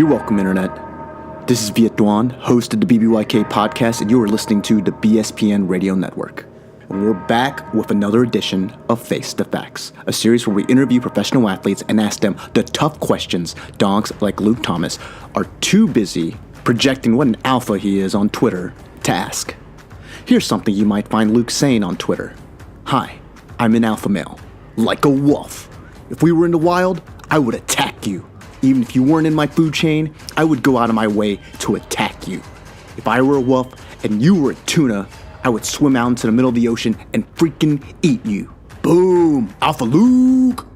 You're welcome, Internet. This is Viet Duan, host of the BBYK podcast, and you are listening to the BSPN Radio Network. And we're back with another edition of Face the Facts, a series where we interview professional athletes and ask them the tough questions donks like Luke Thomas are too busy projecting what an alpha he is on Twitter to ask. Here's something you might find Luke saying on Twitter. Hi, I'm an alpha male, like a wolf. If we were in the wild, I would attack you. Even if you weren't in my food chain, I would go out of my way to attack you. If I were a wolf and you were a tuna, I would swim out into the middle of the ocean and freaking eat you. Boom! Alpha Luke!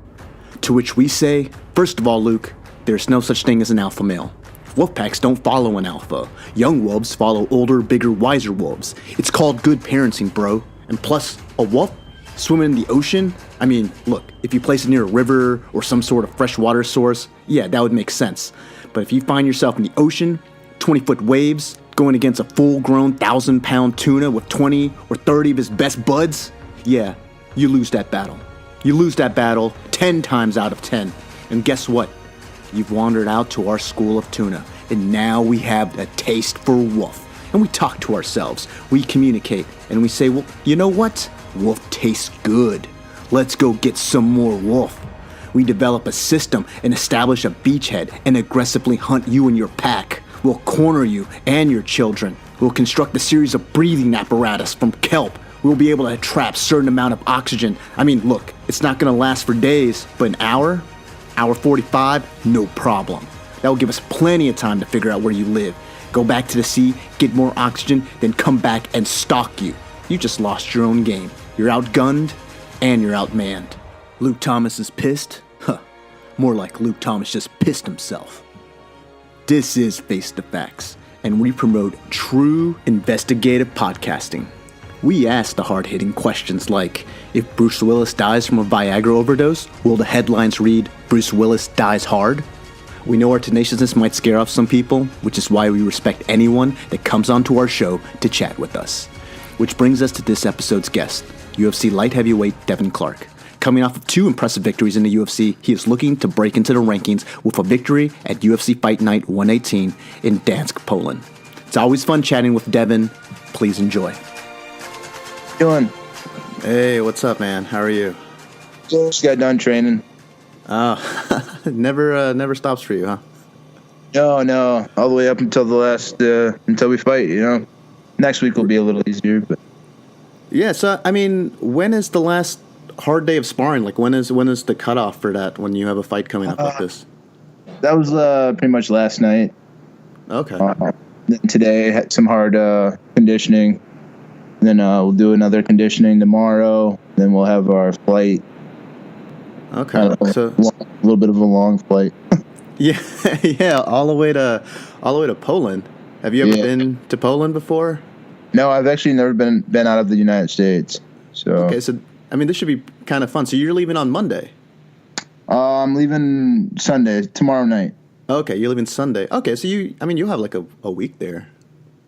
To which we say, first of all, Luke, there's no such thing as an alpha male. Wolf packs don't follow an alpha. Young wolves follow older, bigger, wiser wolves. It's called good parenting, bro. And plus, a wolf swimming in the ocean? I mean, look, if you place it near a river or some sort of freshwater source, yeah, that would make sense. But if you find yourself in the ocean, 20-foot waves, going against a full-grown 1,000-pound tuna with 20 or 30 of his best buds, yeah, you lose that battle. You lose that battle 10 times out of 10. And guess what? You've wandered out to our school of tuna, and now we have a taste for wolf. And we talk to ourselves, we communicate, and we say, well, you know what? Wolf tastes good. Let's go get some more wolf. We develop a system and establish a beachhead and aggressively hunt you and your pack. We'll corner you and your children. We'll construct a series of breathing apparatus from kelp. We'll be able to trap a certain amount of oxygen. I mean, look, it's not going to last for days, but an hour 45, no problem. That will give us plenty of time to figure out where you live. Go back to the sea, get more oxygen, then come back and stalk you. You just lost your own game. You're outgunned and you're outmanned. Luke Thomas is pissed? Huh. More like Luke Thomas just pissed himself. This is Face the Facts, and we promote true investigative podcasting. We ask the hard-hitting questions like, if Bruce Willis dies from a Viagra overdose, will the headlines read, Bruce Willis dies hard? We know our tenaciousness might scare off some people, which is why we respect anyone that comes onto our show to chat with us. Which brings us to this episode's guest, UFC light heavyweight Devin Clark. Coming off of 2 impressive victories in the UFC, he is looking to break into the rankings with a victory at UFC Fight Night 118 in Dansk, Poland. It's always fun chatting with Devin. Please enjoy. Doing? Hey, what's up, man? How are you? Just got done training. Oh, never stops for you, huh? No, all the way up until the last, until we fight, you know. Next week will be a little easier, but. Yeah, so, I mean, when is the last hard day of sparring? Like, when is the cutoff for that when you have a fight coming up like this? That was pretty much last night. Okay. Then today, had some hard conditioning. Then we'll do another conditioning tomorrow. Then we'll have our flight. Okay. So a little bit of a long flight. yeah, all the way to Poland. Have you ever been to Poland before? No, I've actually never been out of the United States. So okay, so I mean, this should be kind of fun. So you're leaving on Monday? I'm leaving Sunday, tomorrow night. Okay, you're leaving Sunday. Okay, so you'll have like a week there.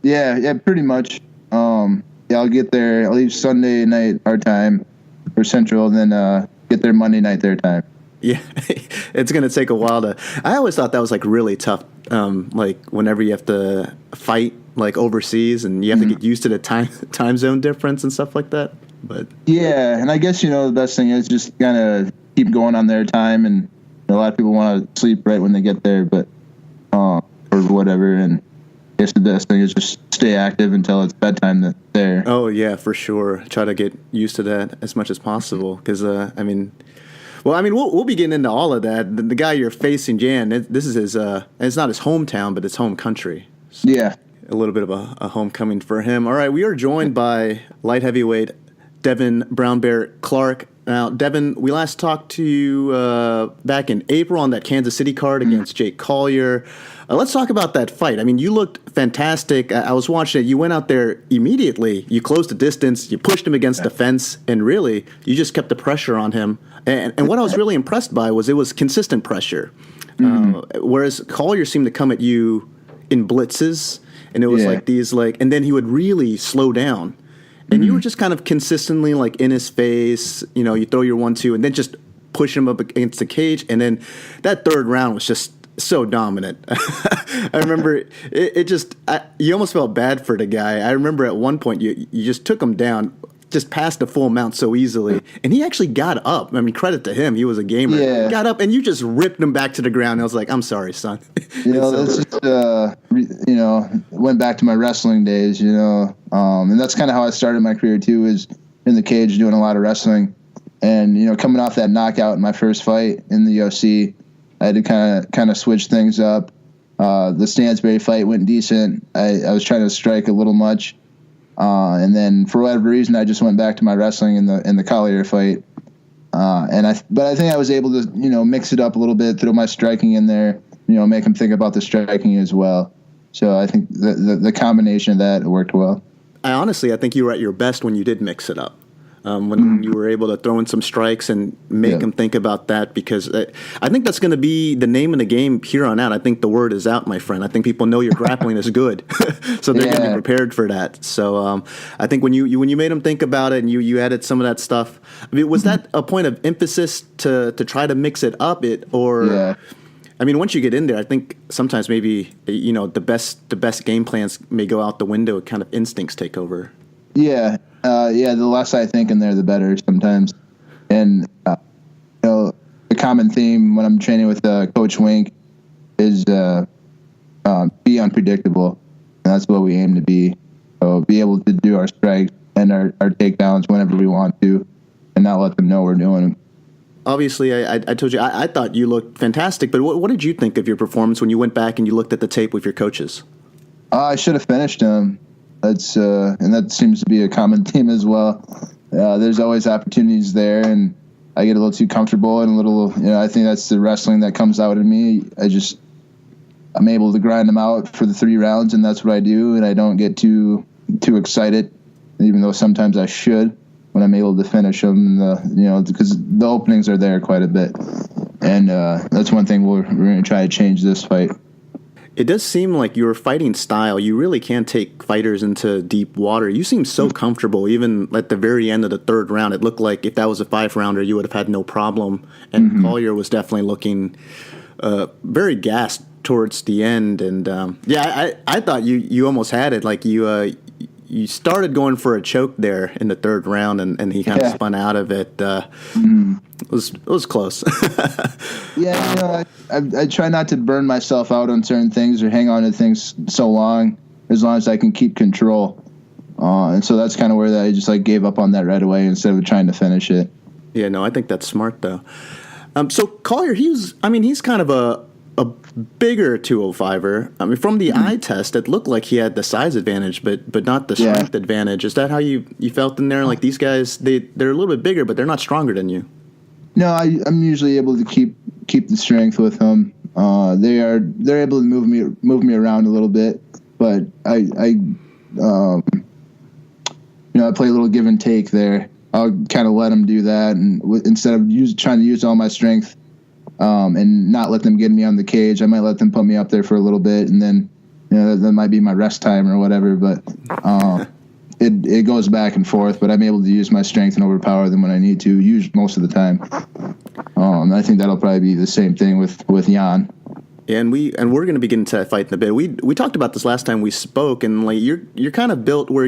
Yeah, pretty much. I'll get there. I'll leave Sunday night our time for Central, and then get there Monday night their time. Yeah, it's gonna take a while to. I always thought that was like really tough. Like whenever you have to fight like overseas and you have to get used to the time zone difference and stuff like that. But yeah, and I guess the best thing is just kind of keep going on their time, and a lot of people want to sleep right when they get there, but or whatever. And I guess the best thing is just stay active until it's bedtime there. Oh yeah, for sure. Try to get used to that as much as possible, because we'll be getting into all of that. The guy you're facing, Jan, this is his. It's not his hometown, but it's home country. So yeah, a little bit of a homecoming for him. All right, we are joined by light heavyweight Devin Brown Bear Clark. Now, Devin, we last talked to you back in April on that Kansas City card against Jake Collier. Let's talk about that fight. I mean, you looked fantastic. I was watching it. You went out there immediately. You closed the distance. You pushed him against the fence, and really, you just kept the pressure on him. And what I was really impressed by was it was consistent pressure. Whereas Collier seemed to come at you in blitzes, and it was like these and then he would really slow down. And you were just kind of consistently like in his face, you throw your 1-2 and then just push him up against the cage. And then that third round was just so dominant. I remember you almost felt bad for the guy. I remember at one point you just took him down, just passed the full mount so easily, and he actually got up. I mean, credit to him, he was a gamer. Yeah. Got up and you just ripped him back to the ground. I was like, I'm sorry, son. That's just went back to my wrestling days, and that's kind of how I started my career too, is in the cage doing a lot of wrestling. And coming off that knockout in my first fight in the UFC, I had to kind of switch things up. The Stansbury fight went decent. I was trying to strike a little much, and then for whatever reason, I just went back to my wrestling in the Collier fight. But I think I was able to mix it up a little bit, throw my striking in there, make him think about the striking as well. So I think the combination of that worked well. I think you were at your best when you did mix it up. When you were able to throw in some strikes and make them think about that, because I think that's going to be the name of the game here on out. I think the word is out, my friend. I think people know your grappling is good, so they're going to be prepared for that. So I think when you made them think about it and you added some of that stuff, I mean, was that a point of emphasis to try to mix it up? I mean, once you get in there, I think sometimes maybe the best game plans may go out the window. Kind of instincts take over. Yeah. The less I think in there, the better sometimes. And, the common theme when I'm training with Coach Wink is be unpredictable. And that's what we aim to be. So be able to do our strikes and our takedowns whenever we want to, and not let them know we're doing them. Obviously, I told you, I thought you looked fantastic, but what did you think of your performance when you went back and you looked at the tape with your coaches? I should have finished him. And that seems to be a common theme as well. There's always opportunities there, and I get a little too comfortable and a little, I think that's the wrestling that comes out in me. I'm able to grind them out for the 3 rounds, and that's what I do, and I don't get too excited, even though sometimes I should when I'm able to finish them, because the openings are there quite a bit. And that's one thing we're going to try to change this fight. It does seem like your fighting style, you really can take fighters into deep water. You seem so comfortable, even at the very end of the 3rd round. It looked like if that was a 5-rounder, you would have had no problem. And Collier was definitely looking very gassed towards the end. And I thought you almost had it. Like you started going for a choke there in the 3rd round, and he kind of spun out of it. It was close. I try not to burn myself out on certain things or hang on to things so long as I can keep control. And so that's kind of where I just gave up on that right away instead of trying to finish it. Yeah, no, I think that's smart though. So Collier, he's kind of a bigger 205er. I mean, from the eye test, it looked like he had the size advantage, but not the strength advantage. Is that how you felt in there? Like these guys, they're a little bit bigger, but they're not stronger than you. No, I'm usually able to keep the strength with them. They're able to move me around a little bit, but I play a little give and take there. I'll kind of let them do that, and instead of trying to use all my strength and not let them get me on the cage, I might let them put me up there for a little bit, and then that might be my rest time or whatever. But it goes back and forth. But I'm able to use my strength and overpower them when I need to, use most of the time. I think that'll probably be the same thing with Jon. Yeah, and we're going to be getting to that fight in a bit. We talked about this last time we spoke, and you're kind of built where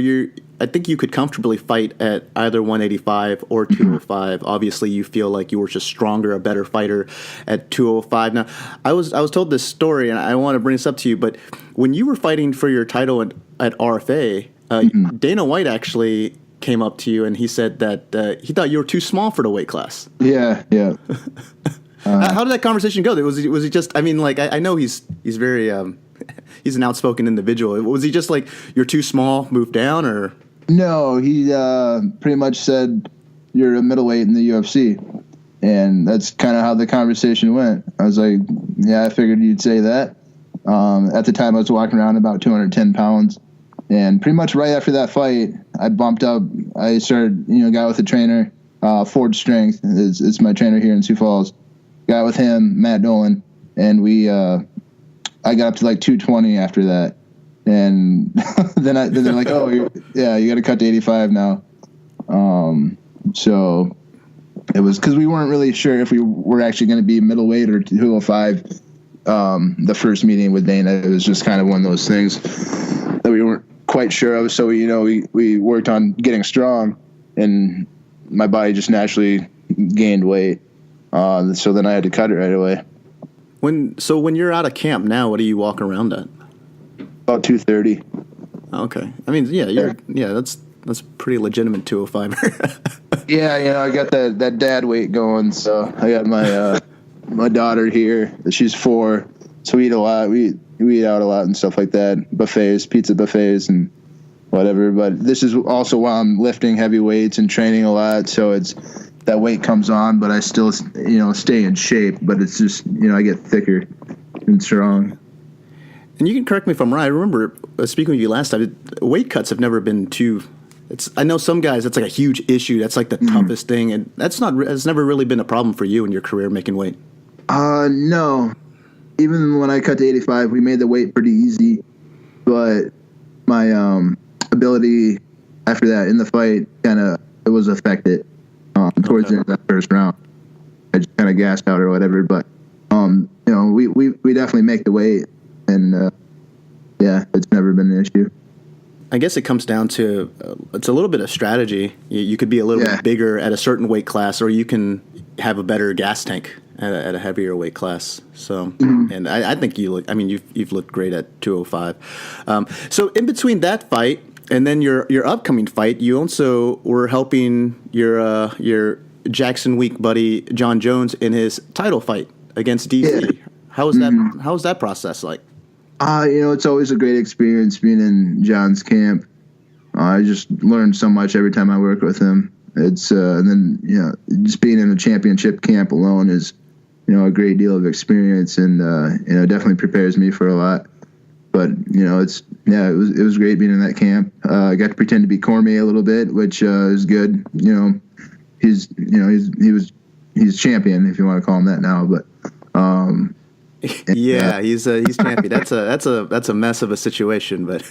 I think you could comfortably fight at either 185 or 205. Obviously, you feel like you were just stronger, a better fighter at 205. Now, I was told this story, and I want to bring this up to you. But when you were fighting for your title at RFA, Dana White actually came up to you and he said that he thought you were too small for the weight class. Yeah. How did that conversation go? Was he just? I mean, like I know he's very he's an outspoken individual. Was he just like, you're too small, move down, or? No, he pretty much said you're a middleweight in the UFC, and that's kind of how the conversation went. I was like, yeah, I figured you'd say that. At the time, I was walking around about 210 pounds, and pretty much right after that fight, I bumped up. I started, got with a trainer, Ford Strength. It's my trainer here in Sioux Falls. Got with him, Matt Dolan, and I got up to like 220 after that. And then they're like, oh, you got to cut to 85 now. So it was because we weren't really sure if we were actually going to be middleweight or 205 the first meeting with Dana, it was just kind of one of those things that we weren't quite sure of. So we worked on getting strong, and my body just naturally gained weight. So then I had to cut it right away. When you're out of camp now, what do you walk around at? About 230. Okay. I mean, that's pretty legitimate 205. Yeah, I got that dad weight going. So I got my my daughter here. She's 4, so we eat a lot. We eat out a lot and stuff like that. Buffets, pizza buffets, and whatever. But this is also while I'm lifting heavy weights and training a lot. So it's that weight comes on, but I still stay in shape. But it's just I get thicker and strong. And you can correct me if I'm wrong. I remember speaking with you last time. Weight cuts have never been too. I know some guys that's like a huge issue. That's like the toughest thing, and it's never really been a problem for you in your career making weight. No. Even when I cut to 85, we made the weight pretty easy, but my ability after that in the fight it was affected towards the end of that first round. I just kind of gassed out or whatever, but we definitely make the weight, and it's never been an issue. I guess it comes down to it's a little bit of strategy. You could be a little bit bigger at a certain weight class, or you can have a better gas tank at a heavier weight class. So, and I think you look. I mean, you've looked great at 205. So in between that fight and then your upcoming fight, you also were helping your Jackson Week buddy Jon Jones in his title fight against DC. Yeah. How was that process like? It's always a great experience being in Jon's camp. I just learned so much every time I work with him. It's and then just being in a championship camp alone is a great deal of experience, and definitely prepares me for a lot. But it was great being in that camp. I got to pretend to be Cormier a little bit, which is good. He's champion, if you want to call him that now, but. He's champion. That's a mess of a situation, but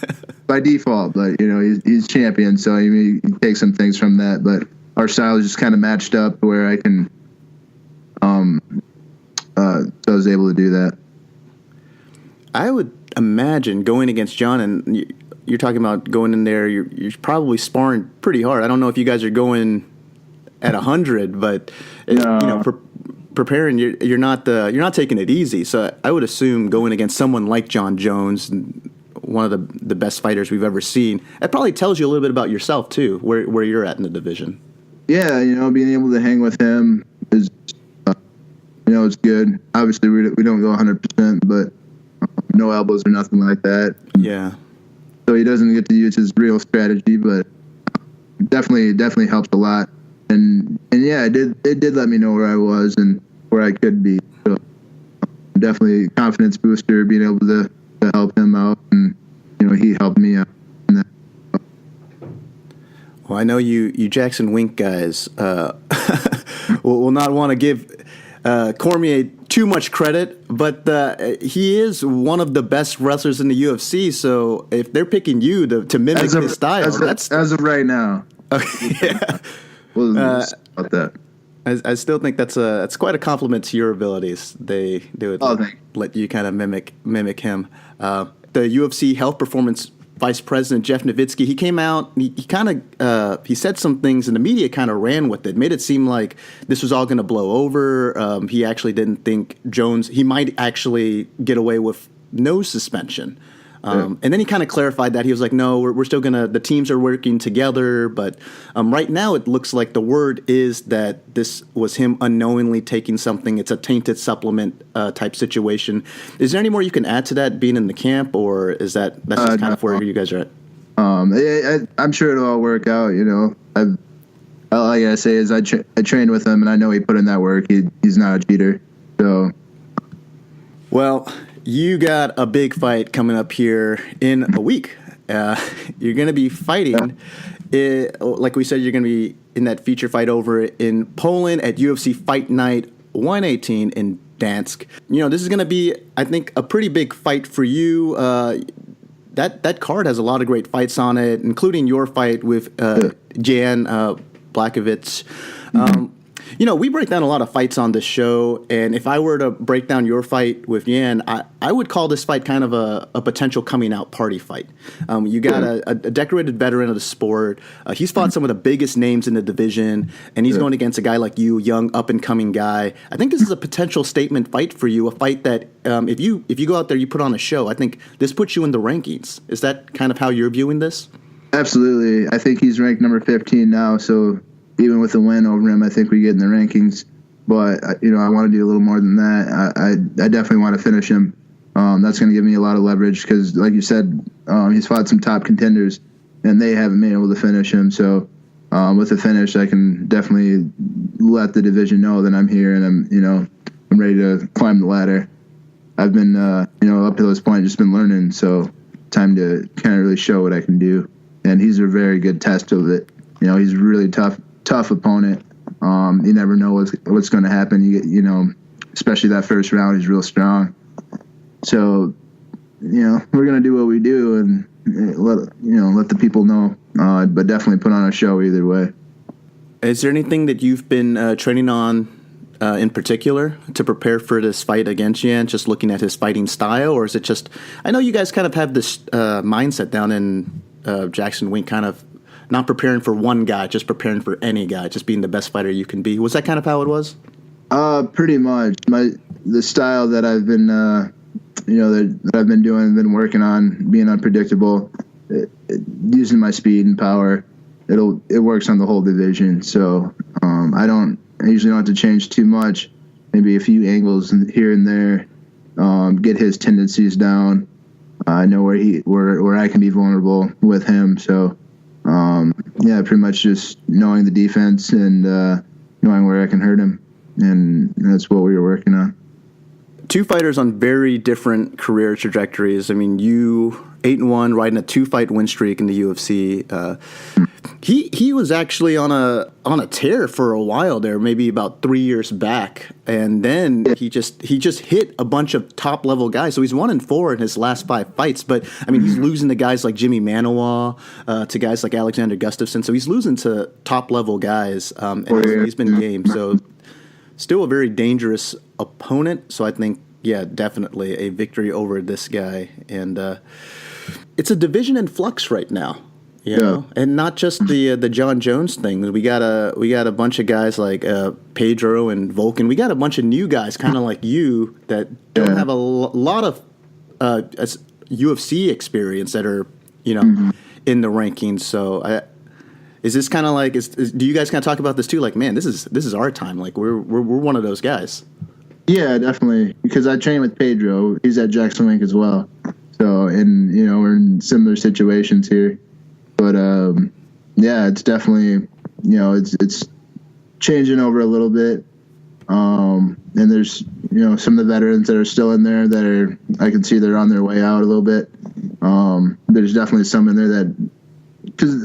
by default. But he's champion, so he takes some things from that. But our styles just kind of matched up where I can, so I was able to do that. I would imagine going against Jon, and you're talking about going in there. You're probably sparring pretty hard. I don't know if you guys are going at 100, but preparing, you're not taking it easy. So I would assume going against someone like Jon Jones, one of the best fighters we've ever seen, it probably tells you a little bit about yourself too, where you're at in the division. Yeah, being able to hang with him is, it's good. Obviously, we don't go 100%, but no elbows or nothing like that. Yeah. So he doesn't get to use his real strategy, but definitely helps a lot. And it did let me know where I was and where I could be. So definitely a confidence booster, being able to help him out, and he helped me out. Well, I know you Jackson Wink guys will not want to give Cormier too much credit, but he is one of the best wrestlers in the UFC. So if they're picking you to mimic his style, that's as of right now. Okay, yeah. About that. I still think that's quite a compliment to your abilities. They would let you kind of mimic him. The UFC Health Performance Vice President Jeff Nowitzki, he came out. He said some things, and the media kind of ran with it. Made it seem like this was all going to blow over. He actually didn't think he might actually get away with no suspension. And then he kind of clarified that. He was like, no, we're still the teams are working together. But right now it looks like the word is that this was him unknowingly taking something. It's a tainted supplement type situation. Is there any more you can add to that being in the camp, or that's just kind of where you guys are at? I'm sure it'll all work out. All I gotta say is I trained with him, and I know he put in that work. He's not a cheater. So, well, you got a big fight coming up here in a week. You're going to be fighting, like we said, you're going to be in that feature fight over in Poland at UFC Fight Night 118 in Dansk. This is going to be, I think, a pretty big fight for you. That card has a lot of great fights on it, including your fight with Jan Blachowicz. We break down a lot of fights on this show, and if I were to break down your fight with Yan, I would call this fight kind of a potential coming out party fight. You got a decorated veteran of the sport. He's fought some of the biggest names in the division, and he's going against a guy like you, young, up-and-coming guy. I think this is a potential statement fight for you, a fight that if you go out there, you put on a show, I think this puts you in the rankings. Is that kind of how you're viewing this? Absolutely. I think he's ranked number 15 now, so even with a win over him, I think we get in the rankings. But, I want to do a little more than that. I definitely want to finish him. That's going to give me a lot of leverage because, like you said, he's fought some top contenders, and they haven't been able to finish him. So with a finish, I can definitely let the division know that I'm here and I'm ready to climb the ladder. I've been, up to this point, just been learning. So time to kind of really show what I can do. And he's a very good test of it. He's a really tough opponent. You never know what's going to happen. Especially that first round, he's real strong. So, we're going to do what we do and let the people know. But definitely put on a show either way. Is there anything that you've been training on in particular to prepare for this fight against Yan, just looking at his fighting style? Or is it just, I know you guys kind of have this mindset down in Jackson Wink, kind of not preparing for one guy, just preparing for any guy, just being the best fighter you can be. Was that kind of how it was? Pretty much. The style that I've been, that I've been doing, been working on, being unpredictable, using my speed and power. It works on the whole division. So I usually don't have to change too much. Maybe a few angles here and there. Get his tendencies down. I know where I can be vulnerable with him. So, pretty much just knowing the defense and knowing where I can hurt him. And that's what we were working on. Two fighters on very different career trajectories. I mean, you 8-1, riding a 2-fight win streak in the UFC. He was actually on a tear for a while there, maybe about 3 years back, and then he just hit a bunch of top level guys. So he's 1-4 in his last 5 fights. But I mean, he's losing to guys like Jimmy Manawa, to guys like Alexander Gustafsson. So he's losing to top level guys, and he's been game. So still a very dangerous opponent. So I think, definitely a victory over this guy. And it's a division in flux right now. And not just the Jon Jones thing. We got a bunch of guys like Pedro and Volkan. We got a bunch of new guys, kind of like you, that don't have a lot of UFC experience that are in the rankings. So is this kind of like do you guys kind of talk about this too? Like, man, this is our time. Like we're one of those guys. Yeah, definitely. Because I train with Pedro. He's at Jackson Wink as well. So, and we're in similar situations here. But it's definitely it's changing over a little bit. And there's some of the veterans that are still in there that I can see they're on their way out a little bit. There's definitely some in there that, because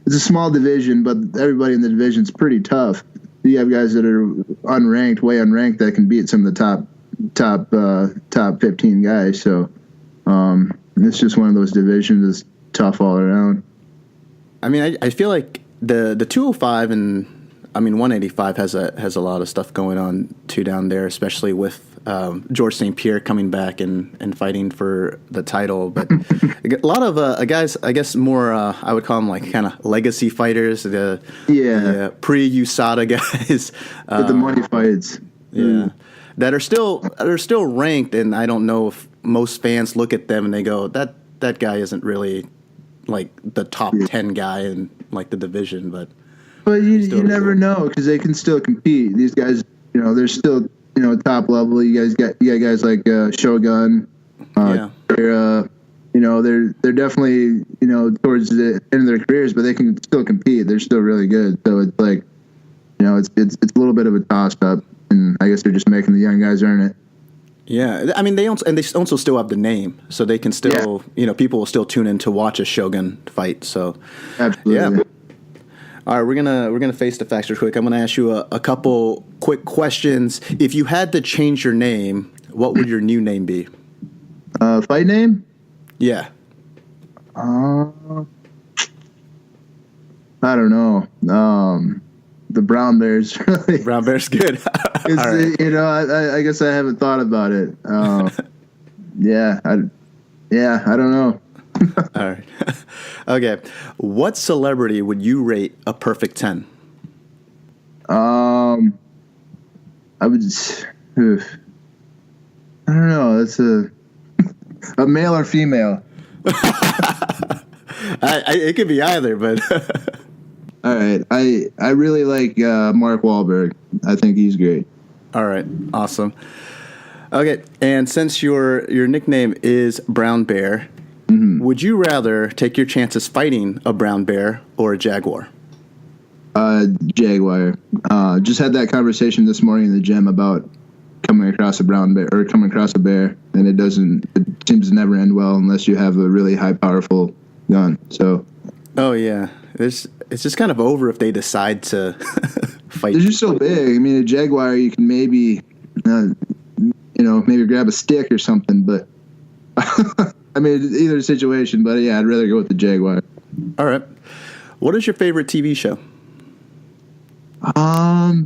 it's a small division, but everybody in the division is pretty tough. You have guys that are way unranked that can beat some of the top 15 guys. So it's just one of those divisions that's tough all around. I mean, I feel like the 205 and 185 has a lot of stuff going on too down there, especially with George St. Pierre coming back and fighting for the title. But a lot of guys, I guess more I would call them like kind of legacy fighters, the pre-USADA guys, with the money fights, that are still ranked. And I don't know if most fans look at them and they go, that guy isn't really like the top 10 guy in like the division, but you never know because they can still compete. These guys, they're still top level. You got guys like Shogun. They're definitely towards the end of their careers, but they can still compete. They're still really good. So it's like it's a little bit of a toss up, and I guess they're just making the young guys earn it. Yeah, I mean they also still have the name, so they can still people will still tune in to watch a Shogun fight. So absolutely. Yeah. All right, we're gonna face the facts real quick. I'm gonna ask you a couple quick questions. If you had to change your name, what would your new name be? Fight name? Yeah. I don't know. the brown bear's really. Brown bear's good. All right. You know, I guess I haven't thought about it. Yeah, I don't know. All right. Okay. What celebrity would you rate a perfect 10? I would. I don't know. That's a male or female. It could be either, but All right. I really like Mark Wahlberg. I think he's great. all right, awesome. Okay, and since your nickname is Brown Bear, would you rather take your chances fighting a brown bear or a jaguar? Jaguar. Just had that conversation this morning in the gym about coming across a brown bear or coming across a bear, and it seems to never end well unless you have a really high, powerful gun. So. Oh yeah, it's just kind of over if they decide to fight. They're just so big. I mean, a jaguar you can maybe, maybe grab a stick or something, but. I mean, either situation, but yeah, I'd rather go with the jaguar. All right. What is your favorite TV show? I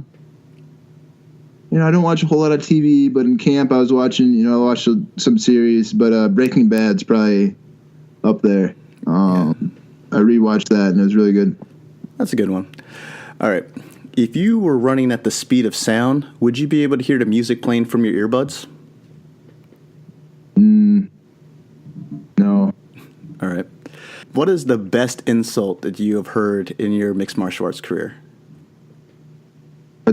don't watch a whole lot of TV, but in camp I was watching, I watched some series, but Breaking Bad's probably up there. I rewatched that, and it was really good. That's a good one. All right. If you were running at the speed of sound, would you be able to hear the music playing from your earbuds? No. All right. What is the best insult that you have heard in your mixed martial arts career?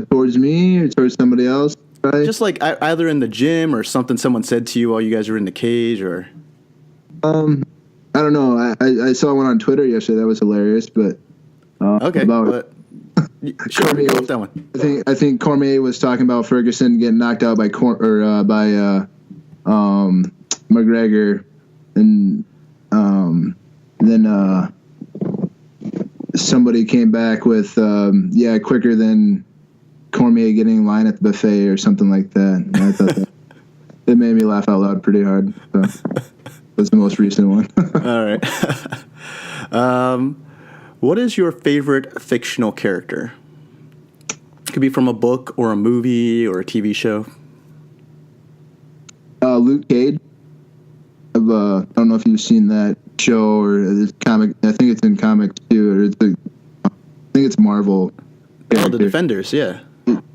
Towards me or towards somebody else? Right? Just like either in the gym or something someone said to you while you guys were in the cage, or. I don't know. I saw one on Twitter yesterday that was hilarious, but. Okay. About sure, Cormier, go with that one. I think Cormier was talking about Ferguson getting knocked out by McGregor, and then somebody came back with quicker than Cormier getting in line at the buffet or something like that. And I thought it made me laugh out loud pretty hard. So that's the most recent one. All right. What is your favorite fictional character? It could be from a book or a movie or a TV show. Luke Cage. I don't know if you've seen that show or this comic. I think it's in comics too, or I think it's Marvel. Oh, the Defenders, yeah.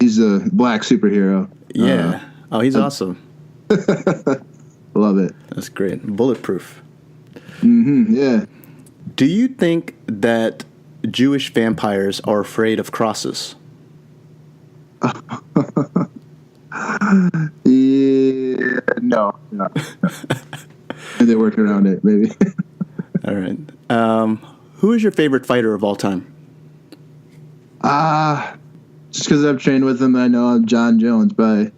He's a black superhero. Yeah. He's awesome. Love it. That's great. Bulletproof. Yeah. Do you think that Jewish vampires are afraid of crosses? Yeah, no. They work around it, maybe. All right. Who is your favorite fighter of all time? Just because I've trained with him, I know Jon Jones. Probably.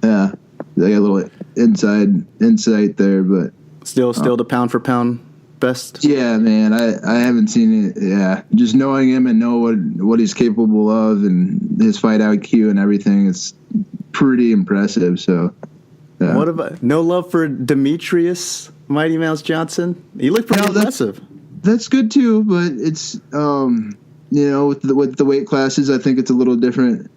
Yeah, they got a little insight there, but still the pound for pound best. Yeah, man. I haven't seen it. Yeah, just knowing him and know what he's capable of and his fight IQ and everything, it's pretty impressive. So. Yeah. What about no love for Demetrius Mighty Mouse Johnson? He looked pretty impressive. That's good too, but it's with the weight classes, I think it's a little different.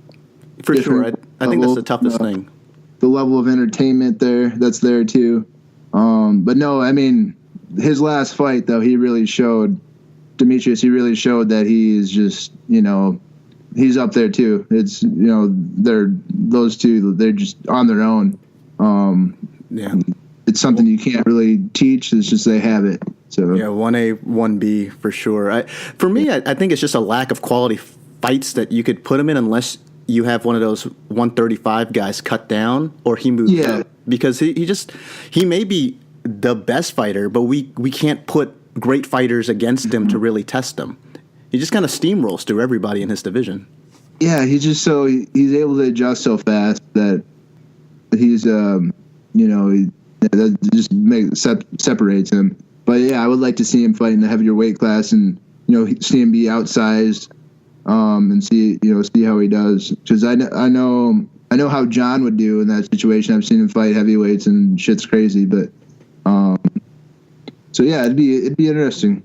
For sure, I think that's the toughest thing. The level of entertainment that's there too. But no, I mean his last fight though, he really showed Demetrius. He really showed that he is just he's up there too. It's those two. They're just on their own. Yeah, it's something you can't really teach. It's just they have it. So yeah, 1A, 1B for sure. For me, I think it's just a lack of quality fights that you could put him in unless you have one of those 135 guys cut down or he moves up. Because he may be the best fighter, but we can't put great fighters against him to really test him. He just kind of steamrolls through everybody in his division. Yeah, he's able to adjust so fast that he's that just separates him. But yeah, I would like to see him fight in the heavier weight class and see him be outsized and see how he does, because I know how John would do in that situation. I've seen him fight heavyweights and shit's crazy, but so yeah, it'd be interesting.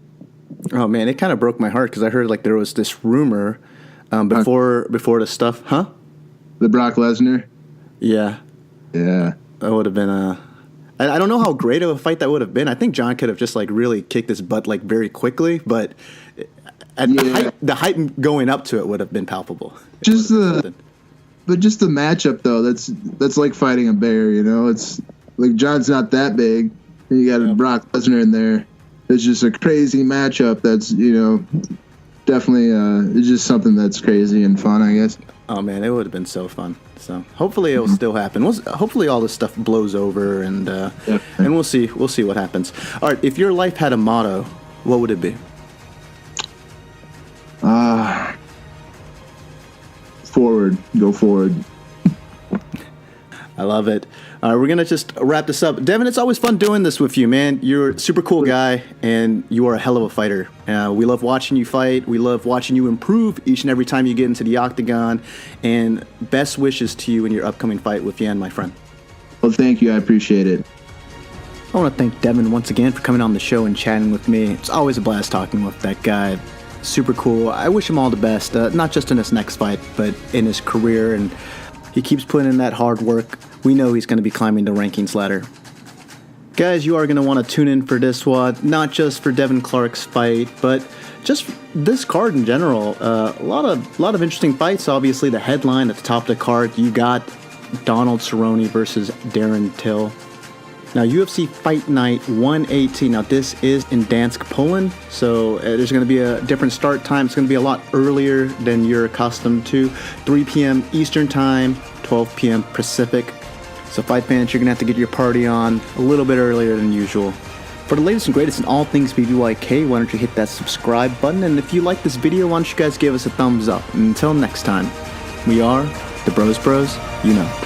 Oh man, it kind of broke my heart because I heard like there was this rumor before the stuff, huh? The Brock Lesnar. Yeah. Yeah. That would have been I don't know how great of a fight that would have been. I think Jon could have just like really kicked his butt like very quickly, but the hype going up to it would have been palpable. But just the matchup though, that's like fighting a bear, you know. It's like Jon's not that big, and you got a Brock Lesnar in there. It's just a crazy matchup. That's, you know, definitely it's just something that's crazy and fun, I guess. Oh man, it would have been so fun. So hopefully it will still happen. Hopefully all this stuff blows over, and we'll see what happens. All right, if your life had a motto, what would it be? Forward. Go forward. I love it. We're going to just wrap this up. Devin, it's always fun doing this with you, man. You're a super cool guy, and you are a hell of a fighter. We love watching you fight. We love watching you improve each and every time you get into the octagon. And best wishes to you in your upcoming fight with Yan, my friend. Well, thank you. I appreciate it. I want to thank Devin once again for coming on the show and chatting with me. It's always a blast talking with that guy. Super cool. I wish him all the best, not just in his next fight, but in his career. And he keeps putting in that hard work. We know he's going to be climbing the rankings ladder. Guys, you are going to want to tune in for this one, not just for Devin Clark's fight, but just this card in general. A lot of interesting fights. Obviously, the headline at the top of the card, you got Donald Cerrone versus Darren Till. Now, UFC Fight Night 118. Now, this is in Dansk, Poland, so there's going to be a different start time. It's going to be a lot earlier than you're accustomed to. 3 p.m. Eastern Time, 12 p.m. Pacific. So, fight fans, you're going to have to get your party on a little bit earlier than usual. For the latest and greatest in all things BBYK, why don't you hit that subscribe button? And if you like this video, why don't you guys give us a thumbs up? And until next time, we are the Bros, you know.